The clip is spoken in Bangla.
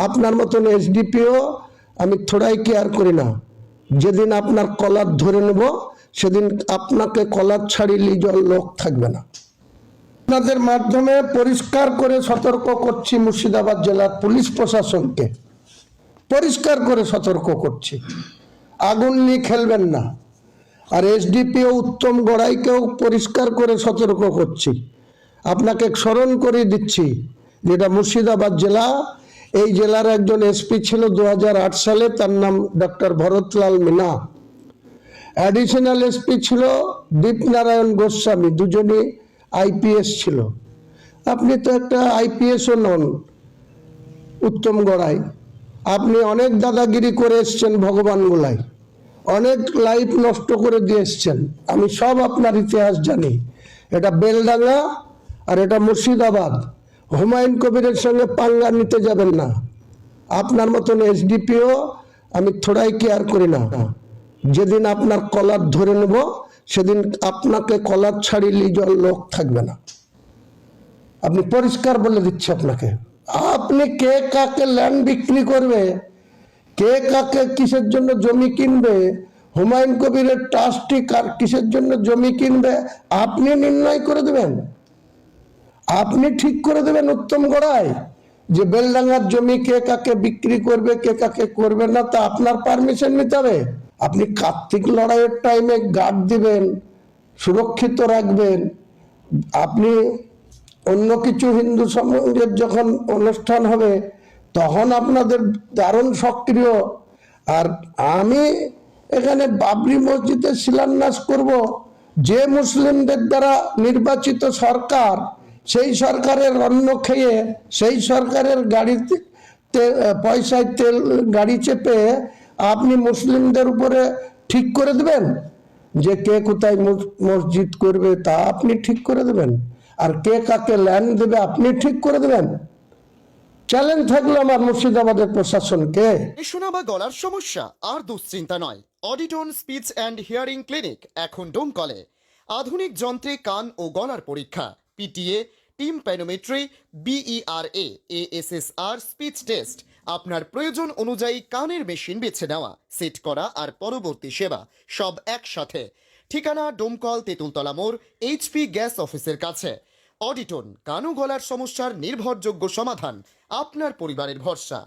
আপনার মতন এসডিপিও আমি থোড়াই কেয়ার করি না। যেদিন আপনার কলার ধরে নেব সেদিন আপনাকে কলার ছাড়িয়ে জল লোক থাকবে না। আপনাদের মাধ্যমে পরিষ্কার করে সতর্ক করছি মুর্শিদাবাদ জেলার পুলিশ প্রশাসনকে, পরিষ্কার করে সতর্ক করছি, আগুন নিয়ে খেলবেন না। আর এসডিপিও উত্তম গড়াইকেও পরিষ্কার করে সতর্ক করছি, আপনাকে স্মরণ করে দিচ্ছি যেটা মুর্শিদাবাদ জেলা, এই জেলার একজন এসপি ছিল 2008 সালে, তার নাম doctor Bharatlal Meena. Additional SP ছিল দীপনারায়ণ গোস্বামী, দুজনই আইপিএস ছিল। আপনি তো একটা আইপিএসও নন উত্তম গড়াই, আপনি অনেক দাদাগিরি করে এসছেন ভগবান গোলাই, অনেক লাইফ নষ্ট করে দিয়ে এসছেন। আমি সব আপনার ইতিহাস জানি। এটা বেলডাঙ্গা আর এটা মুর্শিদাবাদ। হুমায়ুন কবিরের সঙ্গে পাঙ্গা নিতে যাবেন না। আপনার মতন এসডিপিও আমি থোড়াই কেয়ার করি না। যেদিন আপনার কলার ধরে নেব সেদিন আপনাকে কলার ছাড়িয়ে জল লোক থাকবে না। আপনি পরিষ্কার বলে দিচ্ছি আপনাকে। আপনি কে কাকে ল্যান্ড বিক্রি করবে, কে কাকে কিসের জন্য জমি কিনবে, হুমায়ুন কবিরের ট্রাস্টি কার কিসের জন্য জমি কিনবে, আপনি নির্ণয় করে দেবেন, আপনি ঠিক করে দেবেন উত্তম গড়াই যে বেলডাঙ্গার জমি কে কাকে বিক্রি করবে, কে কাকে করবে না, তা আপনার পারমিশন নিতে হবে। আপনি কার্তিক লড়াইয়ের টাইমে গার্ড দিবেন, সুরক্ষিত রাখবেন। আপনি অন্য কিছু হিন্দু সমাজের যখন অনুষ্ঠান হবে তখন আপনাদের দারুণ সক্রিয়। আর আমি এখানে বাবরি মসজিদে শিলান্যাস করব, যে মুসলিমদের দ্বারা নির্বাচিত সরকার, সেই সরকারের অন্ন খেয়ে, সেই সরকারের গাড়িতে পয়সায় তেল গাড়ি চেপে আপনি মুসলিমদের উপরে ঠিক করে দেবেন যে কে কোথায় মসজিদ করবে, তা আপনি ঠিক করে দেবেন। আর কে কাকে ল্যান্ড দেবে আপনি ঠিক করে দেবেন। চ্যালেঞ্জ থাকলো আমার মুর্শিদাবাদের প্রশাসনকে। শোনা বা গলার সমস্যা আর দুশ্চিন্তা নয়। অডিটন স্পিচ অ্যান্ড হিয়ারিং ক্লিনিক এখন ডোমকলে। আধুনিক যন্ত্রে কান ও গলার পরীক্ষা, PTA, tympanometry, BERA, ASSR speech test, আপনার প্রয়োজন অনুযায়ী কানের মেশিন বেছে নেওয়া, সেট করা আর পরবর্তী সেবা সব একসাথে। ঠিকানা ডোমকল তেঁতুলতলা মোড়, এইচপি গ্যাস অফিসের কাছে। অডিটন, কান ও গলার সমস্যার নির্ভরযোগ্য সমাধান, আপনার পরিবারের ভরসা।